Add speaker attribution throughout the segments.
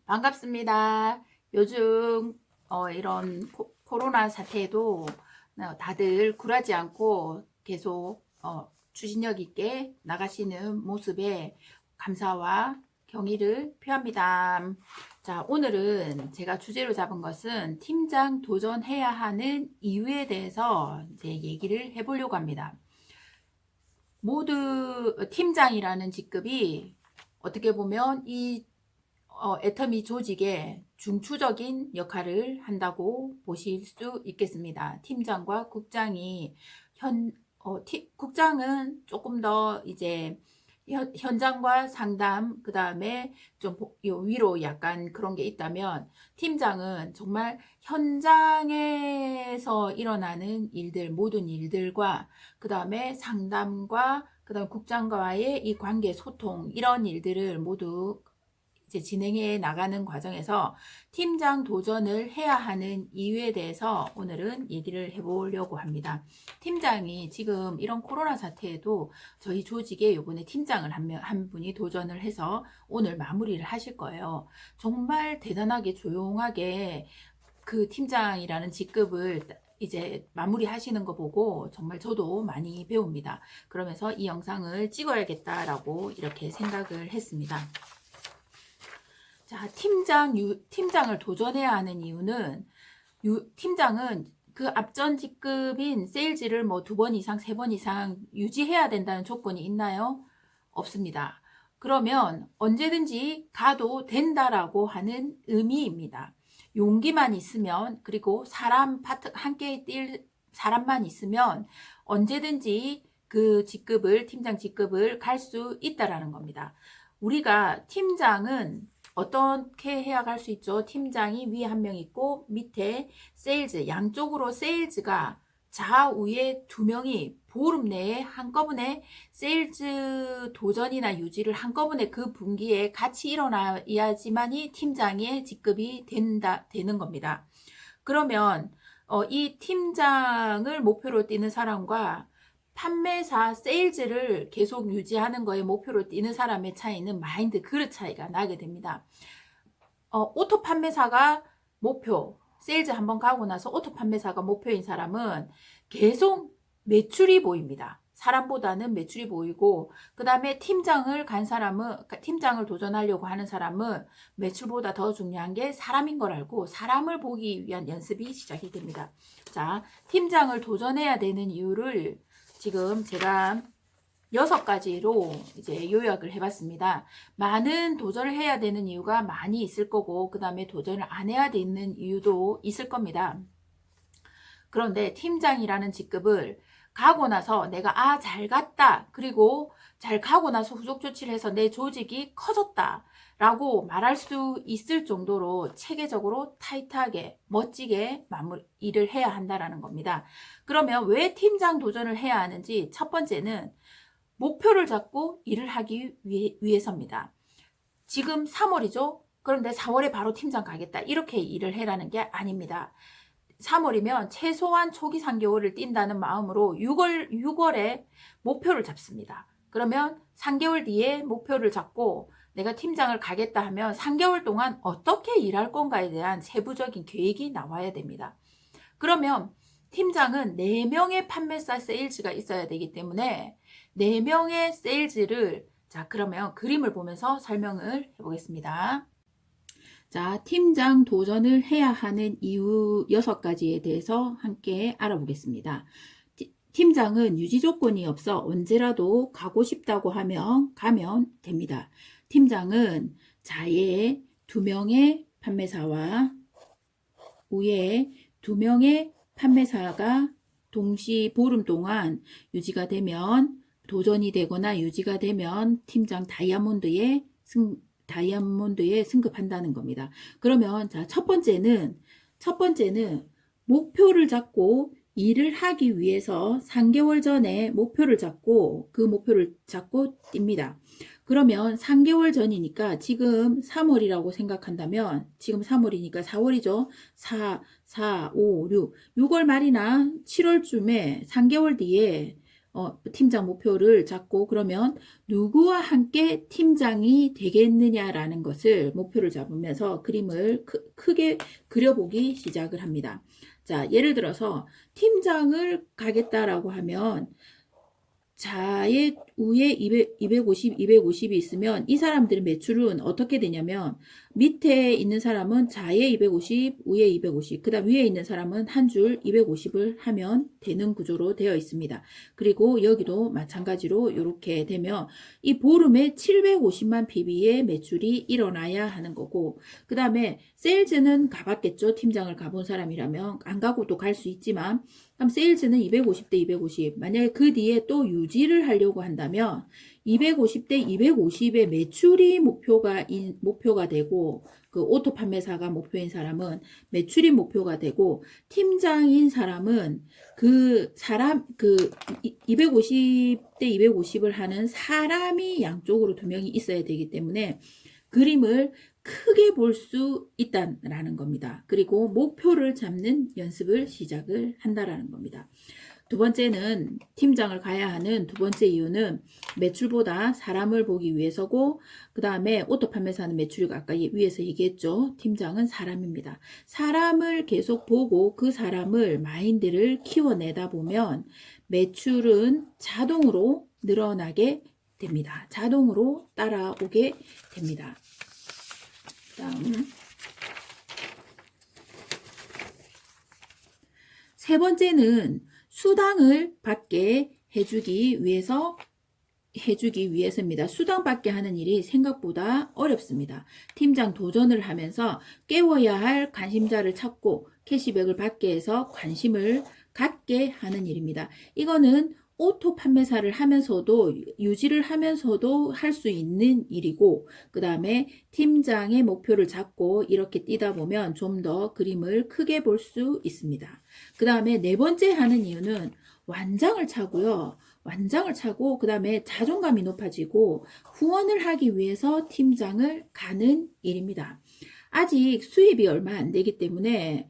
Speaker 1: 반갑습니다. 요즘 이런 코로나 사태에도 다들 굴하지 않고 계속 추진력 있게 나가시는 모습에 감사와 경의를 표합니다. 자, 오늘은 제가 주제로 잡은 것은 팀장 도전해야 하는 이유에 대해서 이제 얘기를 해보려고 합니다. 모두 팀장이라는 직급이 어떻게 보면 이 애터미 조직의 중추적인 역할을 한다고 보실 수 있겠습니다. 팀장과 국장이 국장은 조금 더 이제 현장과 상담, 그 다음에 좀 위로 약간 그런 게 있다면, 팀장은 정말 현장에서 일어나는 일들, 모든 일들과 그 다음에 상담과 그 다음에 국장과의 이 관계 소통, 이런 일들을 모두 이제 진행해 나가는 과정에서 팀장 도전을 해야 하는 이유에 대해서 오늘은 얘기를 해보려고 합니다. 팀장이 지금 이런 코로나 사태에도 저희 조직에 요번에 팀장을 한 분이 도전을 해서 오늘 마무리를 하실 거예요. 정말 대단하게 조용하게 그 팀장이라는 직급을 이제 마무리 하시는 거 보고 정말 저도 많이 배웁니다. 그러면서 이 영상을 찍어야겠다라고 이렇게 생각을 했습니다. 자, 팀장을 도전해야 하는 이유는, 팀장은 그 앞전 직급인 세일즈를 뭐 2번 이상, 3번 이상 유지해야 된다는 조건이 있나요? 없습니다. 그러면 언제든지 가도 된다라고 하는 의미입니다. 용기만 있으면, 그리고 함께 뛸 사람만 있으면 언제든지 그 직급을, 팀장 직급을 갈 수 있다라는 겁니다. 우리가 팀장은 어떻게 해야 갈 수 있죠? 팀장이 위에 한 명 있고 밑에 세일즈, 양쪽으로 세일즈가 좌우에 2명이 보름 내에 한꺼번에 세일즈 도전이나 유지를 한꺼번에 그 분기에 같이 일어나야지만이 팀장의 직급이 되는 겁니다. 그러면 이 팀장을 목표로 뛰는 사람과 판매사, 세일즈를 계속 유지하는 거에 목표로 뛰는 사람의 차이는 마인드, 그릇 차이가 나게 됩니다. 오토 판매사가 목표, 세일즈 한번 가고 나서 오토 판매사가 목표인 사람은 계속 매출이 보입니다. 사람보다는 매출이 보이고, 그 다음에 팀장을 도전하려고 하는 사람은 매출보다 더 중요한 게 사람인 걸 알고 사람을 보기 위한 연습이 시작이 됩니다. 자, 팀장을 도전해야 되는 이유를 지금 제가 6가지로 이제 요약을 해봤습니다. 많은 도전을 해야 되는 이유가 많이 있을 거고, 그 다음에 도전을 안 해야 되는 이유도 있을 겁니다. 그런데 팀장이라는 직급을 가고 나서 내가 잘 갔다, 그리고 잘 가고 나서 후속 조치를 해서 내 조직이 커졌다 라고 말할 수 있을 정도로 체계적으로 타이트하게 멋지게 일을 해야 한다라는 겁니다. 그러면 왜 팀장 도전을 해야 하는지, 첫 번째는 목표를 잡고 일을 하기 위해서입니다. 지금 3월이죠? 그런데 4월에 바로 팀장 가겠다, 이렇게 일을 해라는 게 아닙니다. 3월이면 최소한 초기 3개월을 뛴다는 마음으로 6월에 목표를 잡습니다. 그러면 3개월 뒤에 목표를 잡고 내가 팀장을 가겠다 하면 3개월 동안 어떻게 일할 건가에 대한 세부적인 계획이 나와야 됩니다. 그러면 팀장은 4명의 판매사 세일즈가 있어야 되기 때문에 4명의 세일즈를, 자, 그러면 그림을 보면서 설명을 해보겠습니다. 자, 팀장 도전을 해야 하는 이유 6가지에 대해서 함께 알아보겠습니다. 팀장은 유지 조건이 없어 언제라도 가고 싶다고 하면 가면 됩니다. 팀장은 자에 2명의 판매사와 우에 2명의 판매사가 동시 보름 동안 유지가 되면, 도전이 되거나 유지가 되면 팀장 다이아몬드에 승급한다는 겁니다. 그러면 자, 첫 번째는 목표를 잡고 일을 하기 위해서 3개월 전에 목표를 잡고 그 목표를 잡고 뜁니다. 그러면 3개월 전이니까 지금 3월이라고 생각한다면, 지금 3월이니까 4월이죠. 4, 5, 6월 말이나 7월쯤에 3개월 뒤에 팀장 목표를 잡고 그러면 누구와 함께 팀장이 되겠느냐라는 것을 목표를 잡으면서 그림을 크게 그려보기 시작을 합니다. 자, 예를 들어서 팀장을 가겠다라고 하면 자의 위에 250, 250이 있으면 이 사람들의 매출은 어떻게 되냐면 밑에 있는 사람은 자에 250, 위에 250, 그 다음 위에 있는 사람은 한 줄 250을 하면 되는 구조로 되어 있습니다. 그리고 여기도 마찬가지로 이렇게 되면 이 보름에 750만 PB의 매출이 일어나야 하는 거고, 그 다음에 세일즈는 가봤겠죠. 팀장을 가본 사람이라면. 안 가고도 갈 수 있지만, 그럼 세일즈는 250대 250. 만약에 그 뒤에 또 유지를 하려고 한다면 250대 250의 매출이 목표가 되고, 그 오토 판매사가 목표인 사람은 매출이 목표가 되고, 팀장인 사람은 그 250대 250을 하는 사람이 양쪽으로 2명이 있어야 되기 때문에 그림을 크게 볼 수 있다라는 겁니다. 그리고 목표를 잡는 연습을 시작을 한다라는 겁니다. 두 번째는 팀장을 가야 하는 두 번째 이유는 매출보다 사람을 보기 위해서고, 그 다음에 오토 판매사는 매출이 아까 위에서 얘기했죠. 팀장은 사람입니다. 사람을 계속 보고 그 사람을 마인드를 키워내다 보면 매출은 자동으로 늘어나게 됩니다. 자동으로 따라오게 됩니다. 다음 세 번째는 수당을 받게 해주기 위해서입니다. 수당 받게 하는 일이 생각보다 어렵습니다. 팀장 도전을 하면서 깨워야 할 관심자를 찾고 캐시백을 받게 해서 관심을 갖게 하는 일입니다. 이거는 오토 판매사를 하면서도 유지를 하면서도 할 수 있는 일이고, 그 다음에 팀장의 목표를 잡고 이렇게 뛰다 보면 좀 더 그림을 크게 볼 수 있습니다. 그 다음에 네 번째 하는 이유는 완장을 차고요. 완장을 차고 그 다음에 자존감이 높아지고 후원을 하기 위해서 팀장을 가는 일입니다. 아직 수입이 얼마 안 되기 때문에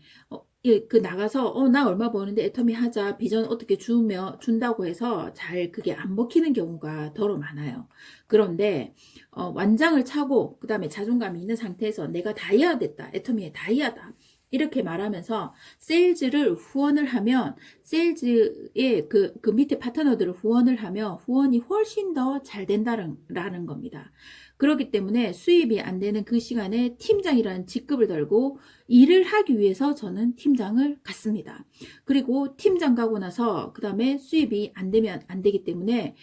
Speaker 1: 나가서 나 얼마 버는데 애터미 하자, 비전 어떻게 준다고 해서 잘 그게 안 먹히는 경우가 더러 많아요. 그런데 완장을 차고 그 다음에 자존감이 있는 상태에서 내가 다이아 됐다, 애터미의 다이아다 이렇게 말하면서 세일즈를 후원을 하면, 세일즈의 그 밑에 파트너들을 후원을 하면 후원이 훨씬 더 잘 된다라는 겁니다. 그렇기 때문에 수입이 안 되는 그 시간에 팀장이라는 직급을 달고 일을 하기 위해서 저는 팀장을 갔습니다. 그리고 팀장 가고 나서 그 다음에 수입이 안 되면 안 되기 때문에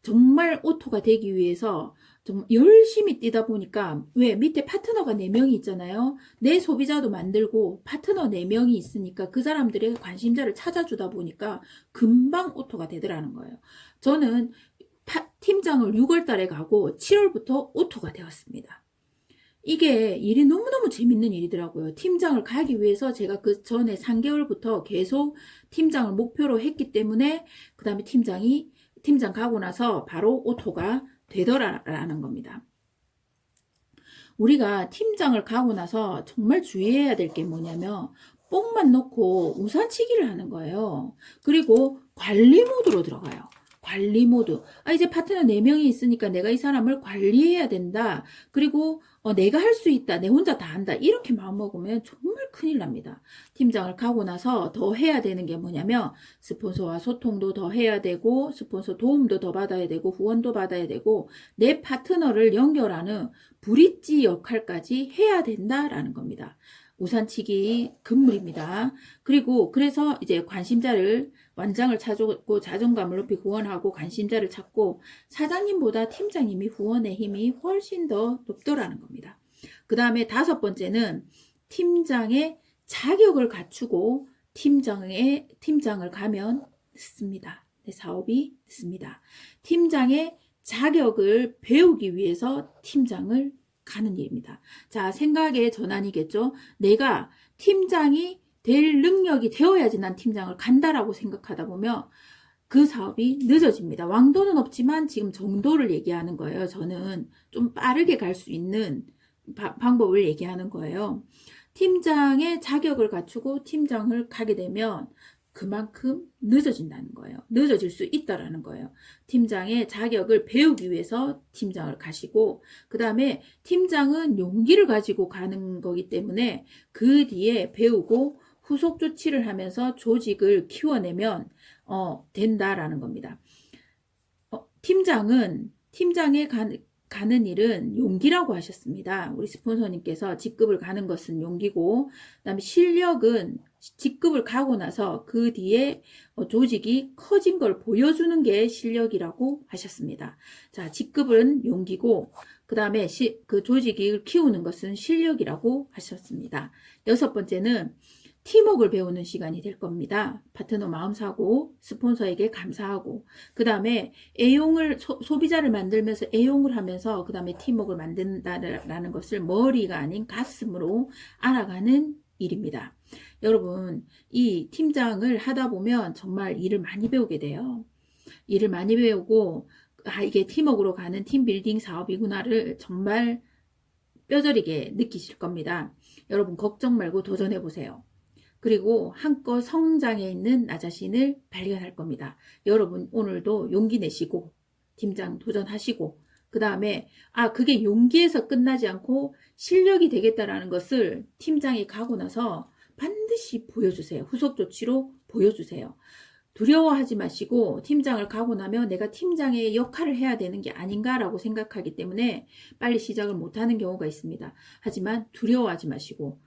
Speaker 1: 정말 오토가 되기 위해서 좀 열심히 뛰다 보니까, 왜 밑에 파트너가 4명이 있잖아요. 내 소비자도 만들고 파트너 4명이 있으니까 그 사람들의 관심자를 찾아주다 보니까 금방 오토가 되더라는 거예요. 저는 팀장을 6월 달에 가고 7월부터 오토가 되었습니다. 이게 일이 너무너무 재밌는 일이더라고요. 팀장을 가기 위해서 제가 그 전에 3개월부터 계속 팀장을 목표로 했기 때문에 그 다음에 팀장 가고 나서 바로 오토가 되더라라는 겁니다. 우리가 팀장을 가고 나서 정말 주의해야 될 게 뭐냐면 뽕만 넣고 우산치기를 하는 거예요. 그리고 관리 모드로 들어가요. 관리 모드. 이제 파트너 4명이 있으니까 내가 이 사람을 관리해야 된다. 그리고 내가 할 수 있다. 내 혼자 다 한다. 이렇게 마음먹으면 정말 큰일 납니다. 팀장을 가고 나서 더 해야 되는 게 뭐냐면 스폰서와 소통도 더 해야 되고, 스폰서 도움도 더 받아야 되고, 후원도 받아야 되고, 내 파트너를 연결하는 브릿지 역할까지 해야 된다라는 겁니다. 우산치기 금물입니다. 그리고 그래서 이제 완장을 찾고 자존감을 높이 후원하고 관심자를 찾고, 사장님보다 팀장님이 후원의 힘이 훨씬 더 높더라는 겁니다. 그 다음에 5번째는 팀장의 자격을 갖추고 팀장을 가면 늦습니다. 내 사업이 늦습니다. 팀장의 자격을 배우기 위해서 팀장을 가는 일입니다. 자, 생각의 전환이겠죠. 내가 팀장이 될 능력이 되어야지 난 팀장을 간다라고 생각하다 보면 그 사업이 늦어집니다. 왕도는 없지만 지금 정도를 얘기하는 거예요. 저는 좀 빠르게 갈 수 있는 방법을 얘기하는 거예요. 팀장의 자격을 갖추고 팀장을 가게 되면 그만큼 늦어진다는 거예요. 늦어질 수 있다라는 거예요. 팀장의 자격을 배우기 위해서 팀장을 가시고, 그 다음에 팀장은 용기를 가지고 가는 거기 때문에 그 뒤에 배우고 후속 조치를 하면서 조직을 키워내면 된다라는 겁니다. 팀장에 가는 일은 용기라고 하셨습니다. 우리 스폰서님께서 직급을 가는 것은 용기고, 그다음에 실력은 직급을 가고 나서 그 뒤에 조직이 커진 걸 보여주는 게 실력이라고 하셨습니다. 자, 직급은 용기고, 그 다음에 그 조직을 키우는 것은 실력이라고 하셨습니다. 6번째는 팀워크를 배우는 시간이 될 겁니다. 파트너 마음 사고, 스폰서에게 감사하고, 그 다음에 소비자를 만들면서 애용을 하면서, 그 다음에 팀워크를 만든다라는 것을 머리가 아닌 가슴으로 알아가는 일입니다. 여러분, 이 팀장을 하다 보면 정말 일을 많이 배우게 돼요. 일을 많이 배우고, 이게 팀워크로 가는 팀빌딩 사업이구나를 정말 뼈저리게 느끼실 겁니다. 여러분, 걱정 말고 도전해 보세요. 그리고 한껏 성장해 있는 나 자신을 발견할 겁니다. 여러분 오늘도 용기 내시고 팀장 도전하시고, 그 다음에 그게 용기에서 끝나지 않고 실력이 되겠다라는 것을 팀장이 가고 나서 반드시 보여주세요. 후속 조치로 보여주세요. 두려워하지 마시고, 팀장을 가고 나면 내가 팀장의 역할을 해야 되는 게 아닌가라고 생각하기 때문에 빨리 시작을 못하는 경우가 있습니다. 하지만 두려워하지 마시고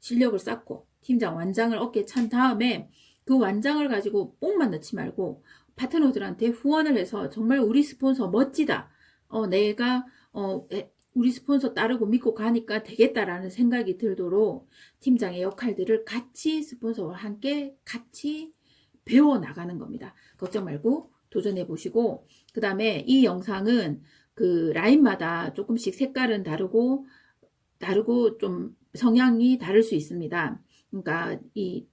Speaker 1: 실력을 쌓고 팀장 완장을 어깨에 찬 다음에 그 완장을 가지고 뽕만 넣지 말고 파트너들한테 후원을 해서 정말 우리 스폰서 멋지다. 내가 우리 스폰서 따르고 믿고 가니까 되겠다라는 생각이 들도록 팀장의 역할들을 같이 스폰서와 함께 같이 배워나가는 겁니다. 걱정 말고 도전해 보시고, 그 다음에 이 영상은 그 라인마다 조금씩 색깔은 다르고 좀 성향이 다를 수 있습니다. 그러니까 이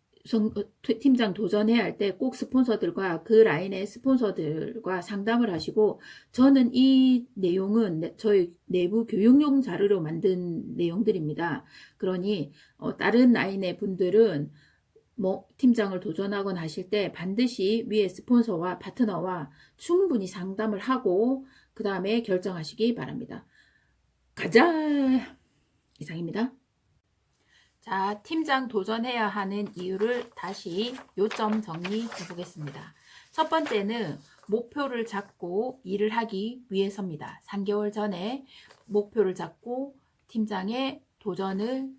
Speaker 1: 팀장 도전해야 할 때 꼭 스폰서들과 그 라인의 스폰서들과 상담을 하시고, 저는 이 내용은 저희 내부 교육용 자료로 만든 내용들입니다. 그러니 다른 라인의 분들은 팀장을 도전하거나 하실 때 반드시 위에 스폰서와 파트너와 충분히 상담을 하고 그 다음에 결정하시기 바랍니다. 가자! 이상입니다. 자, 팀장 도전해야 하는 이유를 다시 요점 정리해 보겠습니다. 첫 번째는 목표를 잡고 일을 하기 위해서입니다. 3개월 전에 목표를 잡고 팀장에 도전을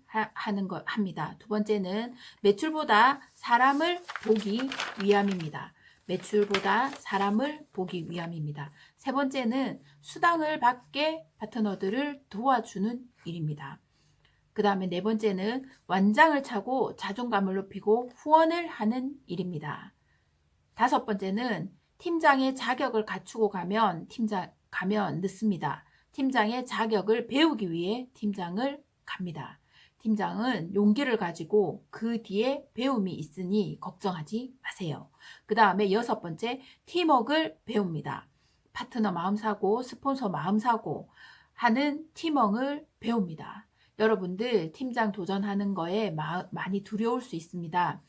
Speaker 1: 합니다. 두 번째는 매출보다 사람을 보기 위함입니다. 매출보다 사람을 보기 위함입니다. 세 번째는 수당을 받게 파트너들을 도와주는 일입니다. 그 다음에 네 번째는 완장을 차고 자존감을 높이고 후원을 하는 일입니다. 다섯 번째는 팀장의 자격을 갖추고 가면 늦습니다. 팀장의 자격을 배우기 위해 팀장을 갑니다. 팀장은 용기를 가지고 그 뒤에 배움이 있으니 걱정하지 마세요. 그 다음에 여섯 번째, 팀워크를 배웁니다. 파트너 마음 사고 스폰서 마음 사고 하는 팀워크를 배웁니다. 여러분들 팀장 도전하는 거에 많이 두려울 수 있습니다.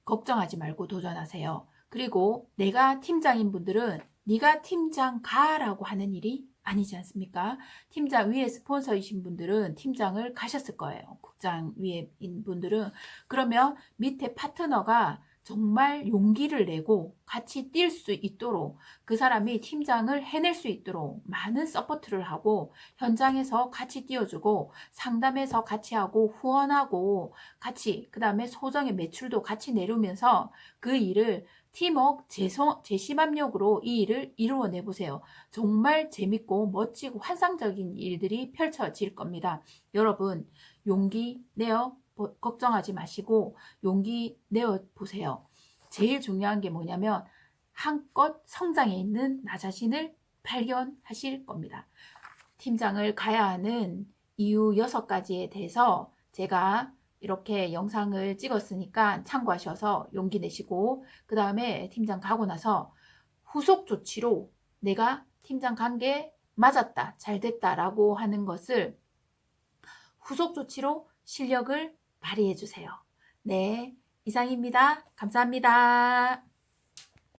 Speaker 1: 걱정하지 말고 도전하세요. 그리고 내가 팀장인 분들은 네가 팀장 가라고 하는 일이 아니지 않습니까? 팀장 위에 스폰서이신 분들은 팀장을 가셨을 거예요. 국장 위에인 분들은. 그러면 밑에 파트너가 정말 용기를 내고 같이 뛸 수 있도록, 그 사람이 팀장을 해낼 수 있도록 많은 서포트를 하고 현장에서 같이 뛰어주고 상담해서 같이 하고 후원하고 같이, 그 다음에 소정의 매출도 같이 내려오면서 그 일을 팀워크 제심압력으로 이 일을 이루어내 보세요. 정말 재밌고 멋지고 환상적인 일들이 펼쳐질 겁니다. 여러분 용기 내어 걱정하지 마시고 용기 내어 보세요. 제일 중요한 게 뭐냐면 한껏 성장해 있는 나 자신을 발견하실 겁니다. 팀장을 가야 하는 이유 6가지에 대해서 제가 이렇게 영상을 찍었으니까 참고하셔서 용기 내시고, 그 다음에 팀장 가고 나서 후속 조치로 내가 팀장 간 게 맞았다, 잘 됐다 라고 하는 것을 후속 조치로 실력을 발휘해 주세요. 네, 이상입니다. 감사합니다.